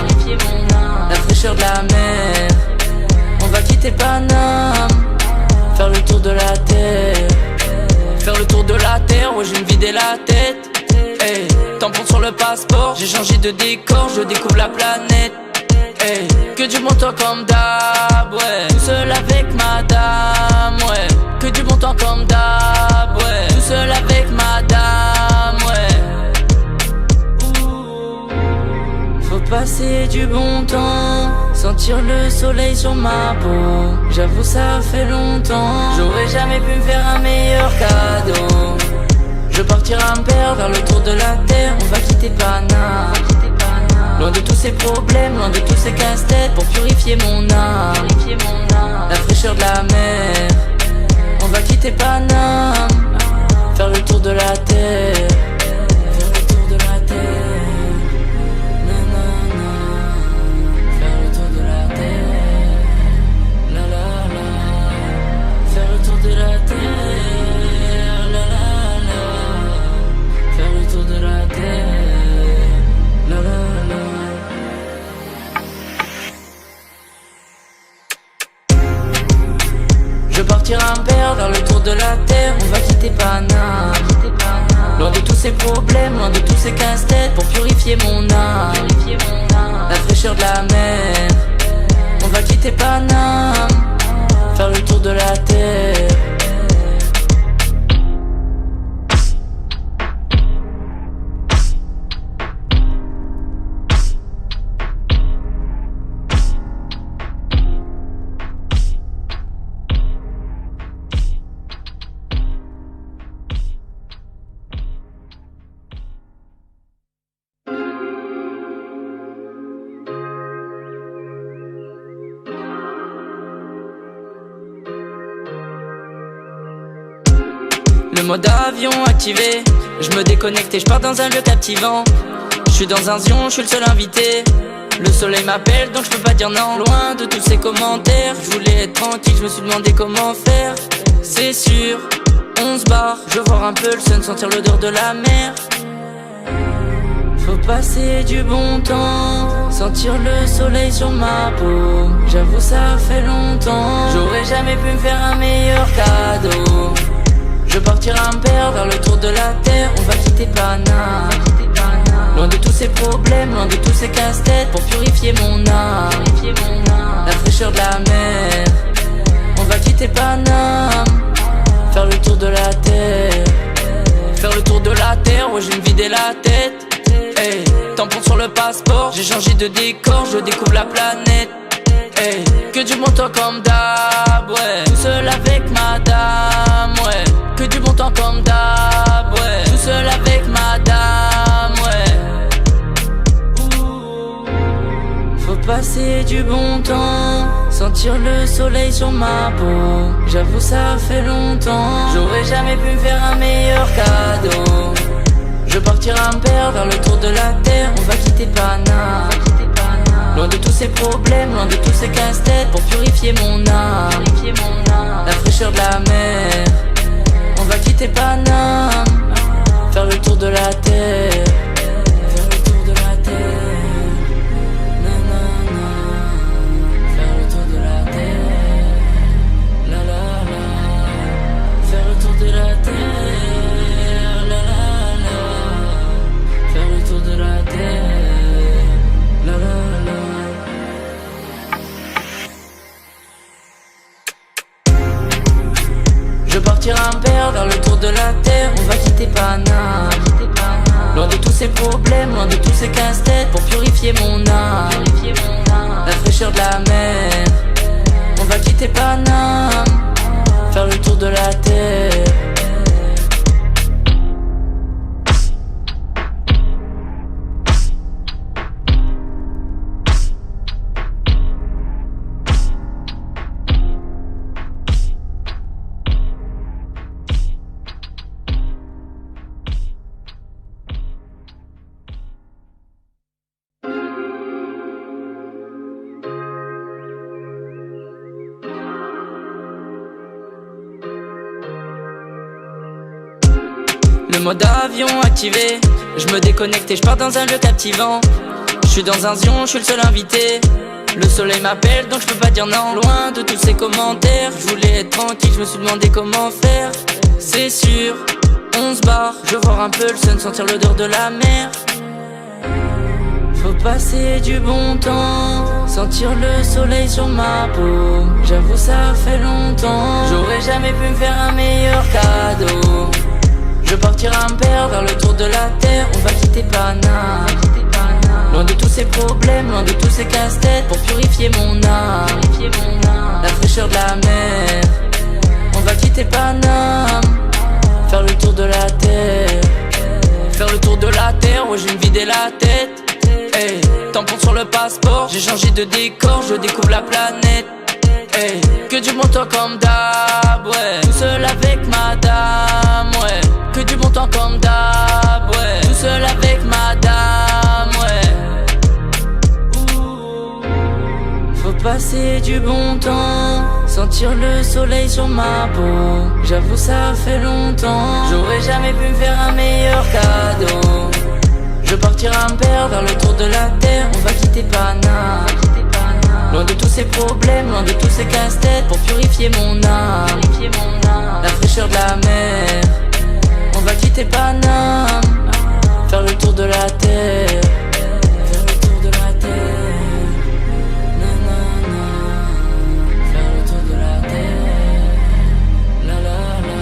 la fraîcheur de la mer. On va quitter Paname, faire le tour de la terre. Faire le tour de la terre, ouais je vais me vider la tête. Hey, tampon sur le passeport, j'ai changé de décor, je découvre la planète. Hey, que du bon temps comme d'hab, ouais. Tout seul avec madame, ouais. Que du bon temps comme d'hab, ouais. Tout seul avec madame, ouais. Faut passer du bon temps, sentir le soleil sur ma peau. J'avoue ça fait longtemps, j'aurais jamais pu me faire un meilleur cadeau. Je partirai un père vers le tour de la terre. On va quitter Paname, loin de tous ces problèmes, loin de tous ces casse-têtes, pour purifier mon âme, la fraîcheur de la mer. On va quitter Paname, faire le tour de la terre. Faire le tour de la terre, nanana. Faire le tour de la terre. Le mode avion activé, je me déconnecte et je pars dans un lieu captivant. Je suis dans un zion, je suis le seul invité. Le soleil m'appelle donc je peux pas dire non. Loin de tous ces commentaires, je voulais être tranquille, je me suis demandé comment faire. C'est sûr, on se barre, je veux voir un peu le sun, sentir l'odeur de la mer. Faut passer du bon temps, sentir le soleil sur ma peau. J'avoue ça fait longtemps, j'aurais jamais pu me faire un meilleur cadeau. Je partirai un père vers le tour de la terre, on va quitter Paname. Loin de tous ces problèmes, loin de tous ces casse-têtes, pour purifier mon âme. La fraîcheur de la mer, on va quitter Paname. Faire le tour de la terre, faire le tour de la terre, ouais je vais me vider la tête. Hey, tampon sur le passeport, j'ai changé de décor, je découvre la planète. Hey, que du bon temps comme d'hab, ouais. Tout seul avec madame, ouais. Que du bon temps comme d'hab, ouais. Tout seul avec madame, ouais. Faut passer du bon temps, sentir le soleil sur ma peau. J'avoue ça fait longtemps, j'aurais jamais pu me faire un meilleur cadeau. Je partirai un père vers le tour de la terre, on va quitter Paname. Loin de tous ces problèmes, loin de tous ces casse-têtes, pour purifier mon âme. La fraîcheur de la mer, on va quitter Paname. Faire le tour de la terre, faire le tour de la terre. Nanana, faire le tour de la terre. La la la, faire le tour de la terre. La la la, faire le tour de la terre. La la la. Je partirai un père vers le tour de la terre, on va quitter Paname. Loin de tous ces problèmes, loin de tous ces casse-têtes, pour purifier mon âme. La fraîcheur de la mer, on va quitter Paname. Faire le tour de la terre. Le mode avion activé, je me déconnecte et je pars dans un lieu captivant. Je suis dans un zion, je suis le seul invité. Le soleil m'appelle donc je peux pas dire non. Loin de tous ces commentaires, je voulais être tranquille, je me suis demandé comment faire. C'est sûr, on se barre, je veux voir un peu le sun, sentir l'odeur de la mer. Faut passer du bon temps, sentir le soleil sur ma peau. J'avoue ça fait longtemps, j'aurais jamais pu me faire un meilleur cadeau. Je partirai un père vers le tour de la terre, on va quitter Paname. Loin de tous ces problèmes, loin de tous ces casse-têtes, pour purifier mon âme. La fraîcheur de la mer, on va quitter Paname. Faire le tour de la terre, faire le tour de la terre, ouais je vais me vider la tête. Hey, tampon sur le passeport, j'ai changé de décor, je découvre la planète. Hey, que du bon temps comme d'hab, ouais. Tout seul avec madame, ouais. Que du bon temps comme d'hab, ouais. Tout seul avec madame, ouais. Faut passer du bon temps, sentir le soleil sur ma peau. J'avoue ça fait longtemps, j'aurais jamais pu me faire un meilleur cadeau. Je partirai un père vers le tour de la terre, on va quitter Paname. Loin de tous ces problèmes, loin de tous ces casse-têtes, pour purifier mon âme. La fraîcheur de la mer, on va quitter Paname. Faire le tour de la terre, faire le tour de la terre. Nanana, faire le tour de la terre. La la la,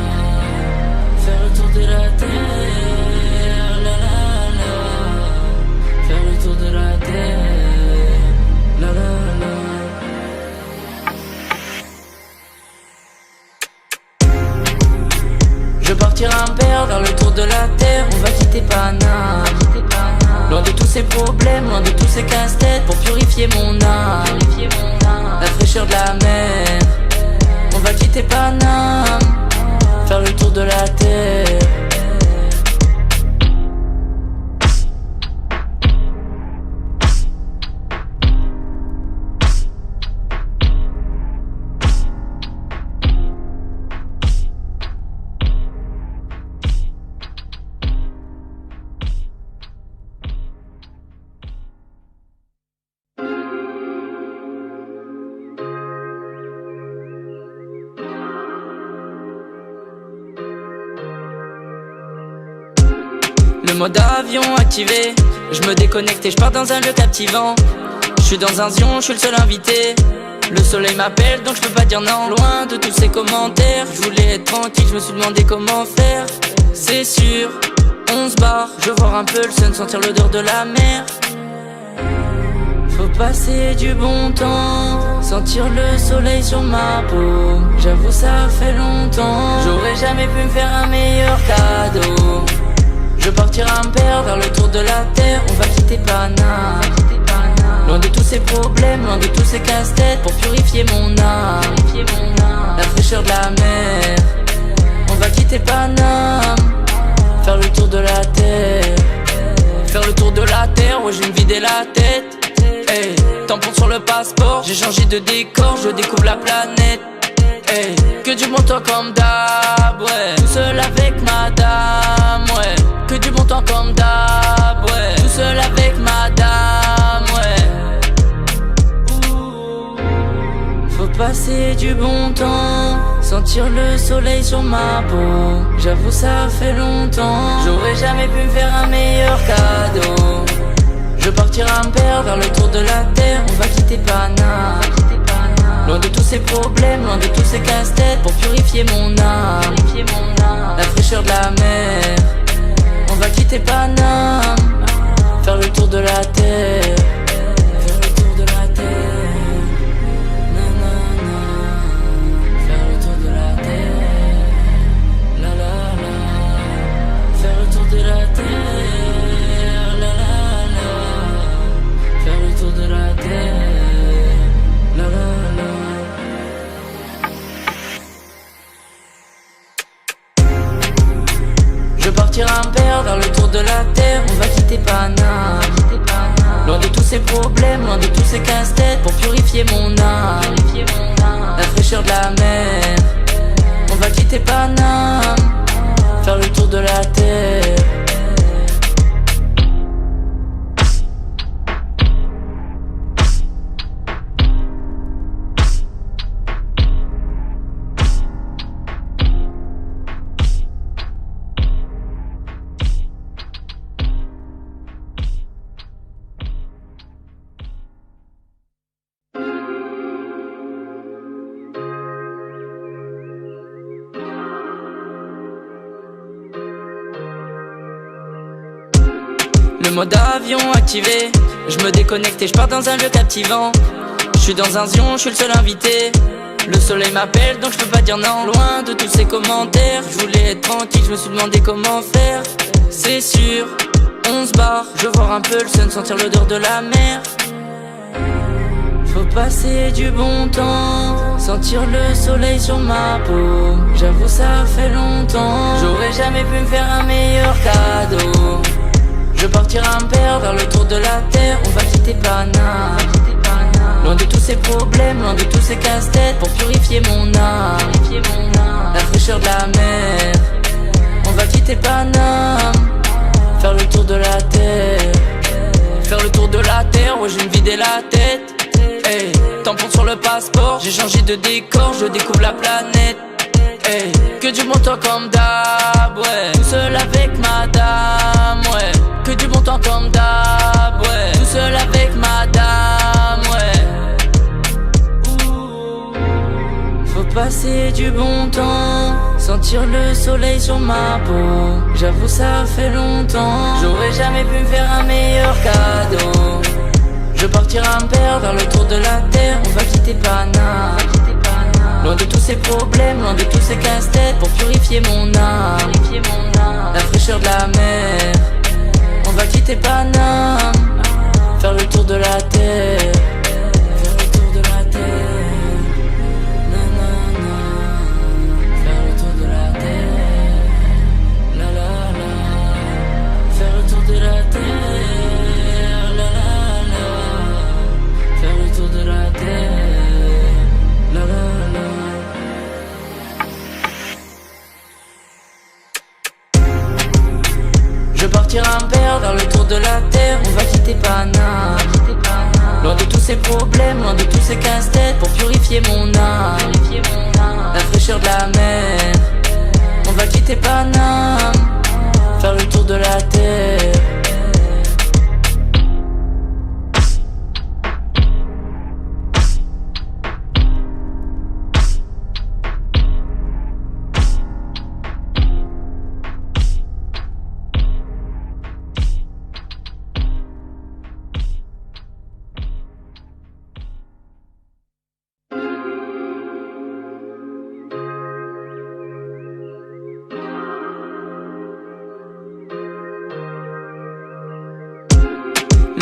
faire le tour de la terre. La la la, faire le tour de la terre. La la la. Je partirai un père vers le tour de la terre, on va quitter Paname. Loin de tous ces problèmes, loin de tous ces casse-têtes, pour purifier mon âme. La fraîcheur de la mer, on va quitter Paname. Faire le tour de la terre. Le mode avion activé, je me déconnecte et je pars dans un lieu captivant. Je suis dans un zion, je suis le seul invité. Le soleil m'appelle donc je peux pas dire non. Loin de tous ces commentaires, je voulais être tranquille, je me suis demandé comment faire. C'est sûr, on se barre, je veux voir un peu le sun, sentir l'odeur de la mer. Faut passer du bon temps, sentir le soleil sur ma peau. J'avoue ça fait longtemps, j'aurais jamais pu me faire un meilleur cadeau. Je partirai un père vers le tour de la terre, on va quitter Paname. Loin de tous ces problèmes, loin de tous ces casse-têtes, pour purifier mon âme. La fraîcheur de la mer, on va quitter Paname, faire le tour de la terre. Faire le tour de la terre, ouais je vais me vider la tête. Hey, tampon sur le passeport, j'ai changé de décor, je découvre la planète. Hey, que du bon temps comme d'hab, ouais. Tout seul avec madame, ouais. Que du bon temps comme d'hab, ouais. Tout seul avec madame, ouais. Faut passer du bon temps, sentir le soleil sur ma peau. J'avoue ça fait longtemps, j'aurais jamais pu me faire un meilleur cadeau. Je partirai un père vers le tour de la terre, on va quitter Paname. Loin de tous ces problèmes, loin de tous ces casse-têtes, pour purifier mon âme. La fraîcheur de la mer, on va quitter Paname, faire le tour de la terre. Faire le tour de la terre, nanana. Faire le tour de la terre, la la la. Faire le tour de la terre, la la la. Faire le tour de la terre, la la la. Je partirai un père vers le tour de la terre, on va quitter Paname. Loin de tous ces problèmes, loin de tous ces casse-têtes, pour purifier mon âme. La fraîcheur de la mer, on va quitter Paname, faire le tour de la terre. Le mode avion activé, je me déconnecte et je pars dans un lieu captivant. Je suis dans un zion, je suis le seul invité. Le soleil m'appelle donc je peux pas dire non. Loin de tous ces commentaires, je voulais être tranquille, je me suis demandé comment faire. C'est sûr, on se barre, je veux voir un peu le sun, sentir l'odeur de la mer. Faut passer du bon temps, sentir le soleil sur ma peau. J'avoue ça fait longtemps, j'aurais jamais pu me faire un meilleur cadeau. Je partirai un père vers le tour de la terre, on va quitter Paname. Loin de tous ces problèmes, loin de tous ces casse-têtes, pour purifier mon âme. La fraîcheur de la mer, on va quitter Paname, faire le tour de la terre. Faire le tour de la terre, ouais je vais me vider la tête. Hey, tampon sur le passeport, j'ai changé de décor, je découvre la planète. Hey, que du bon temps comme d'hab, ouais. Tout seul avec madame, ouais. Que du bon temps comme d'hab, ouais. Tout seul avec madame, ouais. Faut passer du bon temps, sentir le soleil sur ma peau. J'avoue ça fait longtemps, j'aurais jamais pu me faire un meilleur cadeau. Je partirai un père vers le tour de la terre, on va quitter Paname. Loin de tous ces problèmes, loin de tous ces casse-têtes, pour purifier mon âme. La fraîcheur de la mer, on va quitter Paname, faire le tour de la terre. Faire le tour de la terre, nanana. Faire le tour de la terre, la la la. Faire le tour de la terre, la la la. Faire le tour de la terre, la la la. Je partirai un père vers le tour de la terre, on va quitter Paname. Loin de tous ces problèmes, loin de tous ces casse-têtes, pour purifier mon âme. La fraîcheur de la mer, on va quitter Paname, faire le tour de la terre.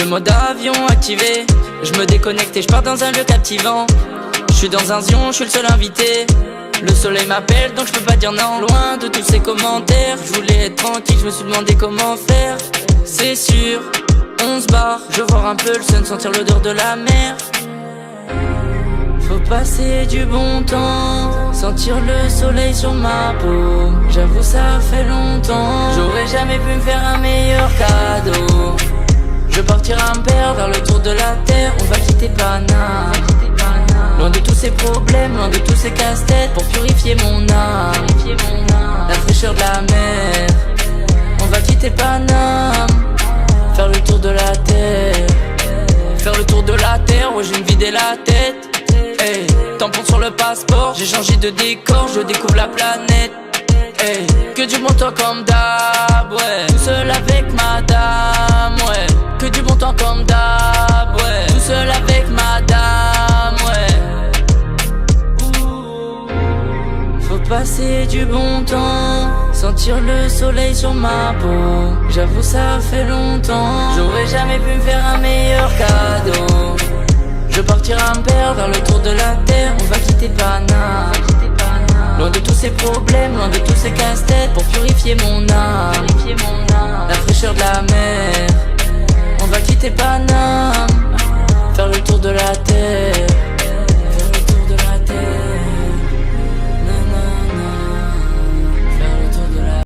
Le mode avion activé, je me déconnecte et je pars dans un lieu captivant. Je suis dans un zion, je suis le seul invité. Le soleil m'appelle donc je peux pas dire non. Loin de tous ces commentaires, je voulais être tranquille, je me suis demandé comment faire. C'est sûr, on se barre, je veux voir un peu le sun, sentir l'odeur de la mer. Faut passer du bon temps, sentir le soleil sur ma peau. J'avoue ça fait longtemps, j'aurais jamais pu me faire un meilleur cadeau. Je partirai un père vers le tour de la terre, on va quitter Paname. Loin de tous ces problèmes, loin de tous ces casse-têtes, pour purifier mon âme. La fraîcheur de la mer, on va quitter Paname. Faire le tour de la terre, faire le tour de la terre, ouais je vais me vider la tête. Hey, tampon sur le passeport, j'ai changé de décor, je découvre la planète. Hey, que du bon temps comme d'hab, ouais. Tout seul avec madame, ouais. Que du bon temps comme d'hab, ouais. Tout seul avec madame, ouais. Faut passer du bon temps, sentir le soleil sur ma peau. J'avoue ça fait longtemps, j'aurais jamais pu me faire un meilleur cadeau. Je partirai un père vers le tour de la terre, on va quitter Paname. Loin de tous ces problèmes, loin de tous ces casse-têtes, pour purifier mon âme. La fraîcheur de la mer, on va quitter Paname. Faire le tour de la terre.